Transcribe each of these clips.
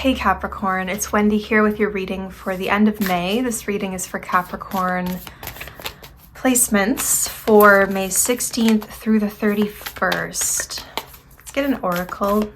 Hey Capricorn, it's Wendy here with your reading for the end of May. This reading is for Capricorn placements for May 16th through the 31st. Let's get an oracle.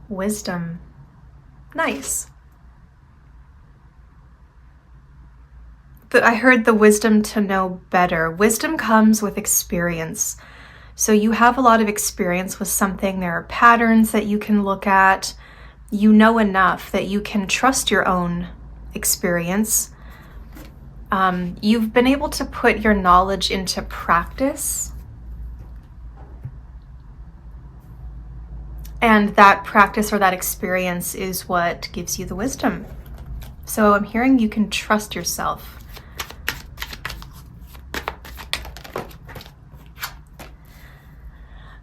Wisdom. Nice. I heard the wisdom to know better. Wisdom comes with experience. So you have a lot of experience with something. There are patterns that you can look at. You know enough that you can trust your own experience. You've been able to put your knowledge into practice. And that practice or that experience is what gives you the wisdom. So I'm hearing you can trust yourself.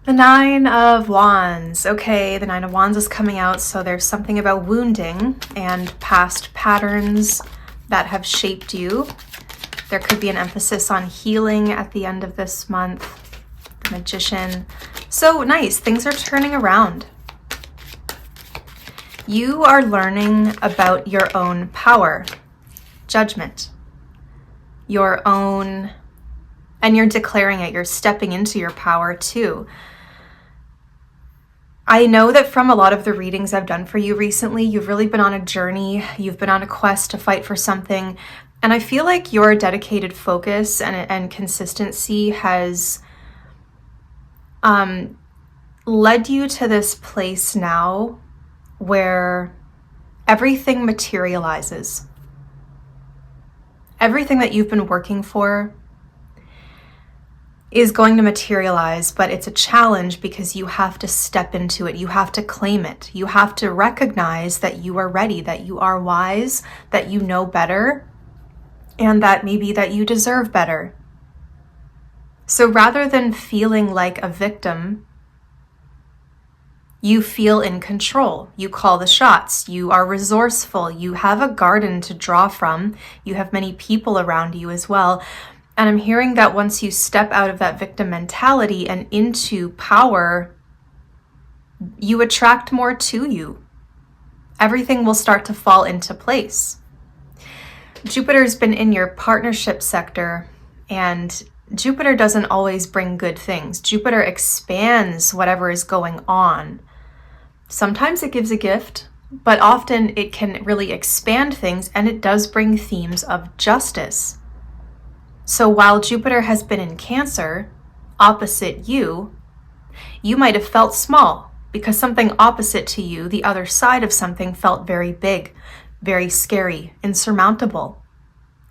The Nine of Wands. Okay, the Nine of Wands is coming out, so there's something about wounding and past patterns that have shaped you. There could be an emphasis on healing at the end of this month. The Magician. So nice, things are turning around. You are learning about your own power, judgment, your own, and you're declaring it. You're stepping into your power too. I know that from a lot of the readings I've done for you recently, you've really been on a journey. You've been on a quest to fight for something. And I feel like your dedicated focus and consistency has led you to this place now where everything materializes. Everything that you've been working for is going to materialize, but it's a challenge because you have to step into it. You have to claim it. You have to recognize that you are ready, that you are wise, that you know better, and that maybe that you deserve better. So rather than feeling like a victim, you feel in control. You call the shots. You are resourceful. You have a garden to draw from. You have many people around you as well. And I'm hearing that once you step out of that victim mentality and into power, you attract more to you. Everything will start to fall into place. Jupiter's been in your partnership sector, and Jupiter doesn't always bring good things. Jupiter expands whatever is going on. Sometimes it gives a gift, but often it can really expand things, and it does bring themes of justice. So while Jupiter has been in Cancer, opposite you, you might have felt small because something opposite to you, the other side of something, felt very big, very scary, insurmountable,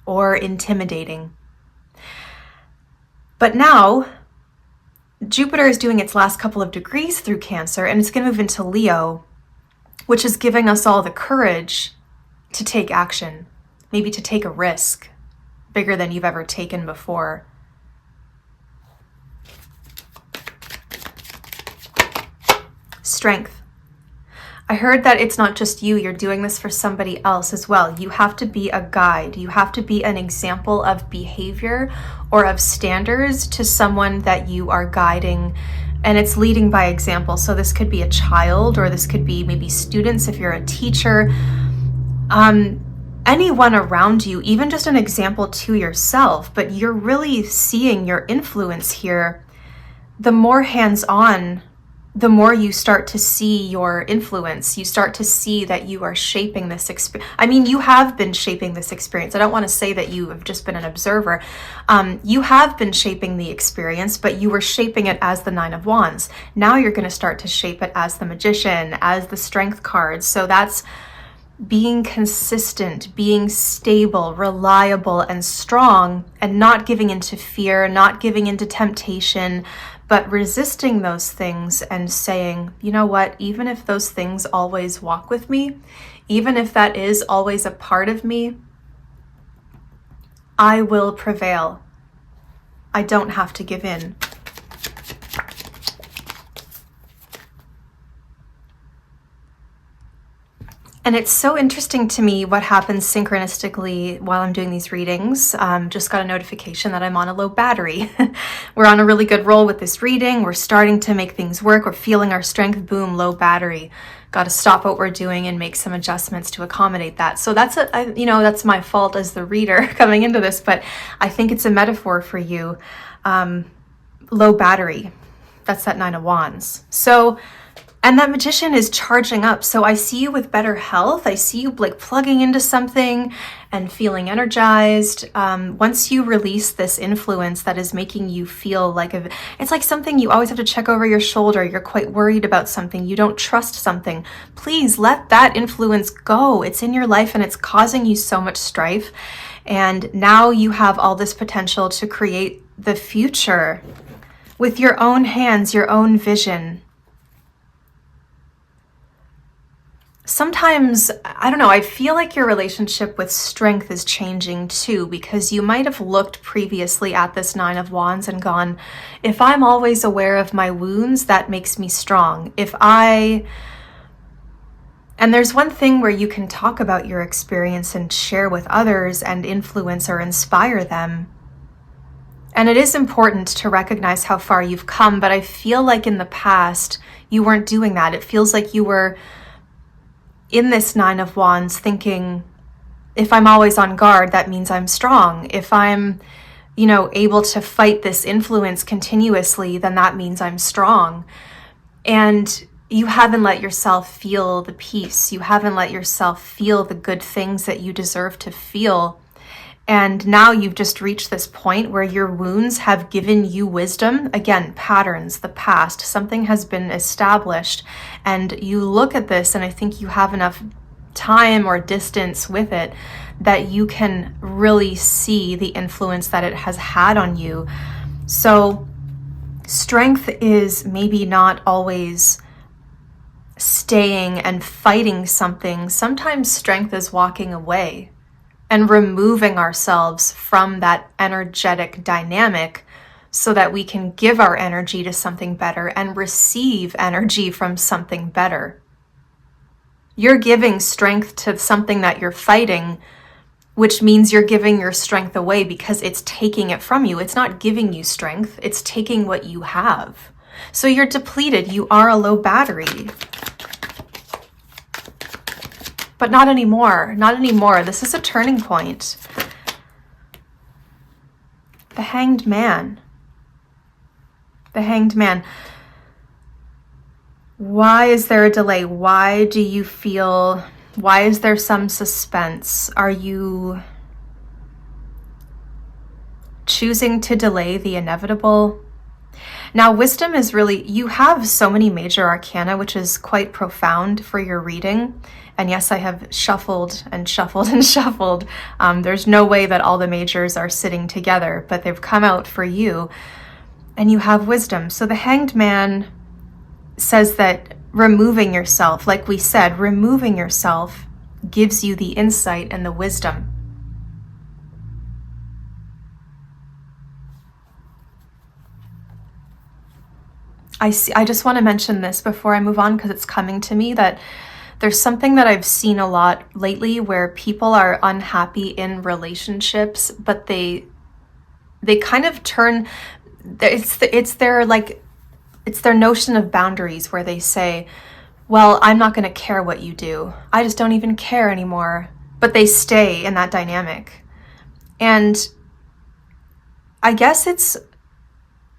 or intimidating. But now, Jupiter is doing its last couple of degrees through Cancer, and it's going to move into Leo, which is giving us all the courage to take action, maybe to take a risk bigger than you've ever taken before. Strength. I heard that it's not just you, you're doing this for somebody else as well. You have to be a guide. You have to be an example of behavior or of standards to someone that you are guiding, and it's leading by example. So this could be a child, or this could be maybe students if you're a teacher. Anyone around you, even just an example to yourself, but you're really seeing your influence here. The more hands-on, the more you start to see your influence. You start to see that you are shaping this experience. I mean, you have been shaping this experience. I don't want to say that you have just been an observer. You have been shaping the experience, but you were shaping it as the Nine of Wands. Now you're going to start to shape it as the Magician, as the Strength card. So that's being consistent, being stable, reliable, and strong, and not giving into fear, not giving into temptation, but resisting those things and saying, you know what, even if those things always walk with me, even if that is always a part of me, I will prevail. I don't have to give in. And it's so interesting to me what happens synchronistically while I'm doing these readings. Just got a notification that I'm on a low battery. We're on a really good roll with this reading. We're starting to make things work. We're feeling our strength. Boom, low battery. Got to stop what we're doing and make some adjustments to accommodate that. So that's my fault as the reader coming into this, but I think it's a metaphor for you. Low battery. That's that 9 of Wands. So, and that Magician is charging up. So I see you with better health. I see you like plugging into something and feeling energized. Once you release this influence that is making you feel like it's like something you always have to check over your shoulder. You're quite worried about something. You don't trust something. Please let that influence go. It's in your life and it's causing you so much strife. And now you have all this potential to create the future with your own hands, your own vision. Sometimes, I don't know, I feel like your relationship with strength is changing too, because you might have looked previously at this 9 of Wands and gone, if I'm always aware of my wounds, that makes me strong. And there's one thing where you can talk about your experience and share with others and influence or inspire them. And it is important to recognize how far you've come, but I feel like in the past, you weren't doing that. It feels like you were in this 9 of Wands thinking, if I'm always on guard, that means I'm strong. If I'm, able to fight this influence continuously, then that means I'm strong. And you haven't let yourself feel the peace. You haven't let yourself feel the good things that you deserve to feel. And now you've just reached this point where your wounds have given you wisdom. Again, patterns, the past, something has been established. And you look at this and I think you have enough time or distance with it that you can really see the influence that it has had on you. So strength is maybe not always staying and fighting something. Sometimes strength is walking away and removing ourselves from that energetic dynamic so that we can give our energy to something better and receive energy from something better. You're giving strength to something that you're fighting, which means you're giving your strength away because it's taking it from you. It's not giving you strength, it's taking what you have. So you're depleted, you are a low battery. But not anymore, not anymore. This is a turning point. The Hanged Man. The Hanged Man. Why is there a delay? Why is there some suspense? Are you choosing to delay the inevitable? Now, wisdom is really, you have so many major arcana, which is quite profound for your reading. And yes, I have shuffled and shuffled and shuffled. There's no way that all the majors are sitting together, but they've come out for you and you have wisdom. So the Hanged Man says that removing yourself, like we said, removing yourself gives you the insight and the wisdom. I just want to mention this before I move on because it's coming to me that there's something that I've seen a lot lately where people are unhappy in relationships, but they kind of turn, it's their notion of boundaries where they say, well, I'm not going to care what you do. I just don't even care anymore. But they stay in that dynamic. And I guess it's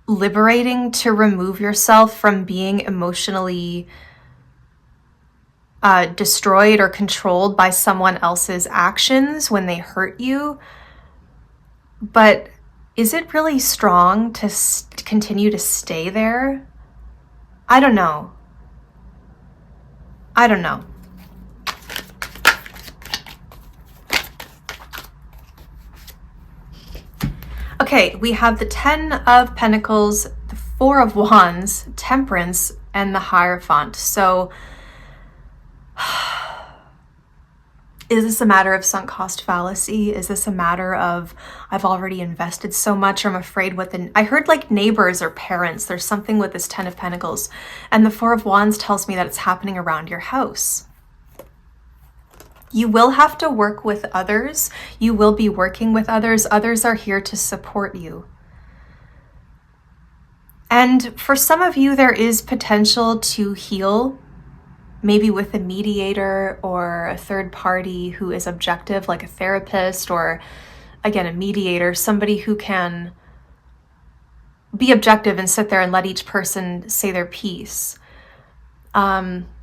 liberating to remove yourself from being emotionally destroyed or controlled by someone else's actions when they hurt you. But is it really strong to continue to stay there? I don't know. Okay, we have the 10 of Pentacles, the 4 of Wands, Temperance, and the Hierophant. So is this a matter of sunk cost fallacy? Is this a matter of I've already invested so much, or I'm afraid I heard like neighbors or parents. There's something with this 10 of Pentacles. And the 4 of Wands tells me that it's happening around your house. You will have to work with others. You will be working with others. Others are here to support you. And for some of you, there is potential to heal, maybe with a mediator or a third party who is objective, like a therapist, or again, a mediator, somebody who can be objective and sit there and let each person say their piece.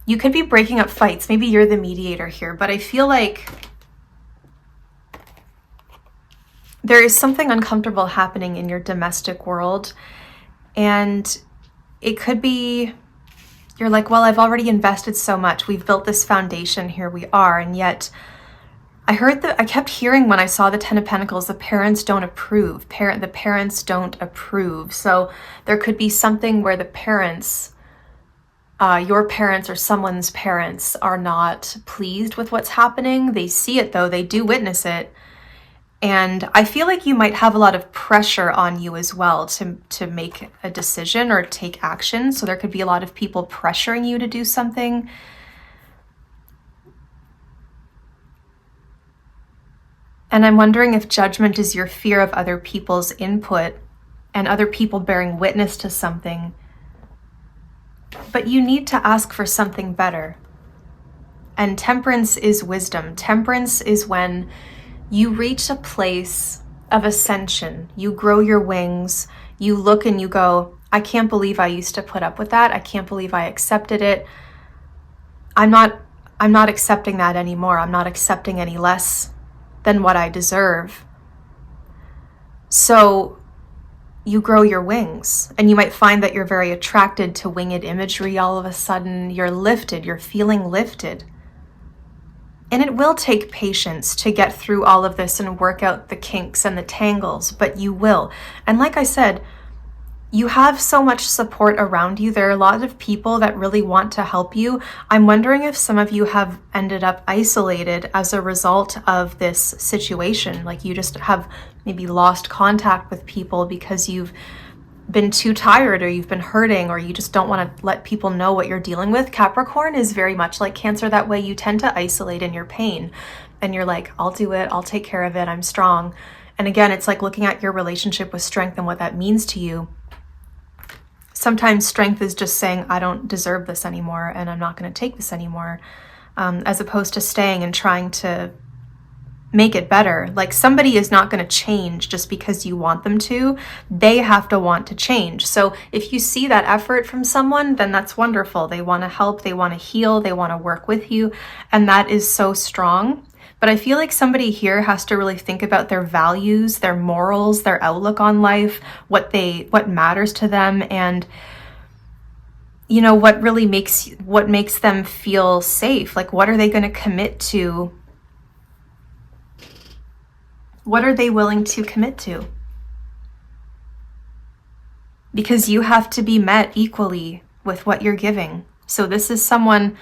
You could be breaking up fights. Maybe you're the mediator here, but I feel like there is something uncomfortable happening in your domestic world. And it could be, you're like, well, I've already invested so much. We've built this foundation, here we are. And yet I kept hearing when I saw the 10 of Pentacles, the parents don't approve. The parents don't approve. So there could be something where the parents, your parents or someone's parents, are not pleased with what's happening. They see it though, they do witness it. And I feel like you might have a lot of pressure on you as well to make a decision or take action. So there could be a lot of people pressuring you to do something. And I'm wondering if judgment is your fear of other people's input and other people bearing witness to something. But you need to ask for something better. And temperance is wisdom. Temperance is when you reach a place of ascension. You grow your wings. You look and you go, I can't believe I used to put up with that. I can't believe I accepted it. I'm not accepting that anymore. I'm not accepting any less than what I deserve. So you grow your wings, and you might find that you're very attracted to winged imagery all of a sudden. You're lifted, you're feeling lifted. And it will take patience to get through all of this and work out the kinks and the tangles, but you will. And like I said, you have so much support around you. There are a lot of people that really want to help you. I'm wondering if some of you have ended up isolated as a result of this situation. Like you just have maybe lost contact with people because you've been too tired, or you've been hurting, or you just don't want to let people know what you're dealing with. Capricorn is very much like Cancer that way. You tend to isolate in your pain, and you're like, I'll do it, I'll take care of it, I'm strong. And again, it's like looking at your relationship with strength and what that means to you. Sometimes strength is just saying, I don't deserve this anymore, and I'm not going to take this anymore, as opposed to staying and trying to make it better. Like somebody is not going to change just because you want them to. They have to want to change. So if you see that effort from someone, then that's wonderful. They want to help, they want to heal, they want to work with you, and that is so strong. But I feel like somebody here has to really think about their values, their morals, their outlook on life, what matters to them, and you know, what makes them feel safe. Like, what are they going to commit to? What are they willing to commit to? Because you have to be met equally with what you're giving. So this is someone,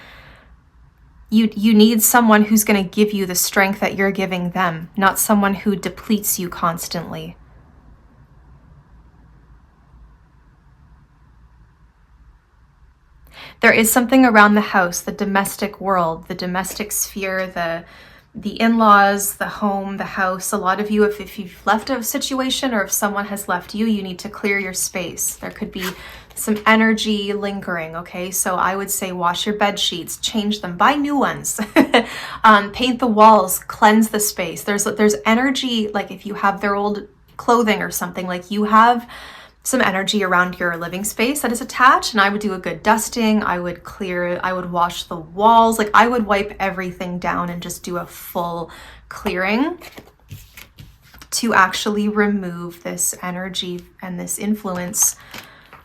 you need someone who's going to give you the strength that you're giving them, not someone who depletes you constantly. There is something around the house, the domestic world, the domestic sphere, the in-laws, the home, the house. A lot of you, if you've left a situation or if someone has left you, you need to clear your space. There could be some energy lingering, okay? So I would say wash your bed sheets, change them, buy new ones, paint the walls, cleanse the space. There's energy, like if you have their old clothing or something, like you have some energy around your living space that is attached, and I would do a good dusting. I would clear it. I would wash the walls. Like I would wipe everything down and just do a full clearing to actually remove this energy and this influence.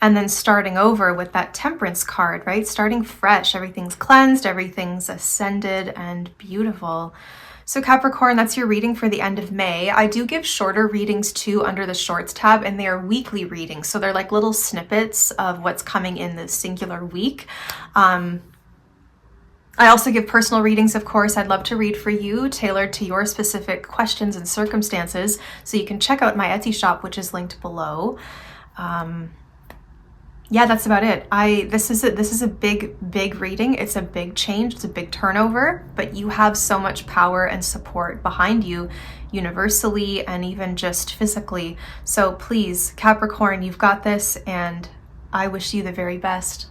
And then starting over with that Temperance card, right? Starting fresh. Everything's cleansed, everything's ascended and beautiful. So Capricorn, that's your reading for the end of May. I do give shorter readings too under the shorts tab, and they are weekly readings. So they're like little snippets of what's coming in this singular week. I also give personal readings, of course. I'd love to read for you, tailored to your specific questions and circumstances. So you can check out my Etsy shop, which is linked below. Yeah, that's about it. This is a big reading. It's a big change. It's a big turnover, but you have so much power and support behind you, universally and even just physically. So please, Capricorn, you've got this, and I wish you the very best.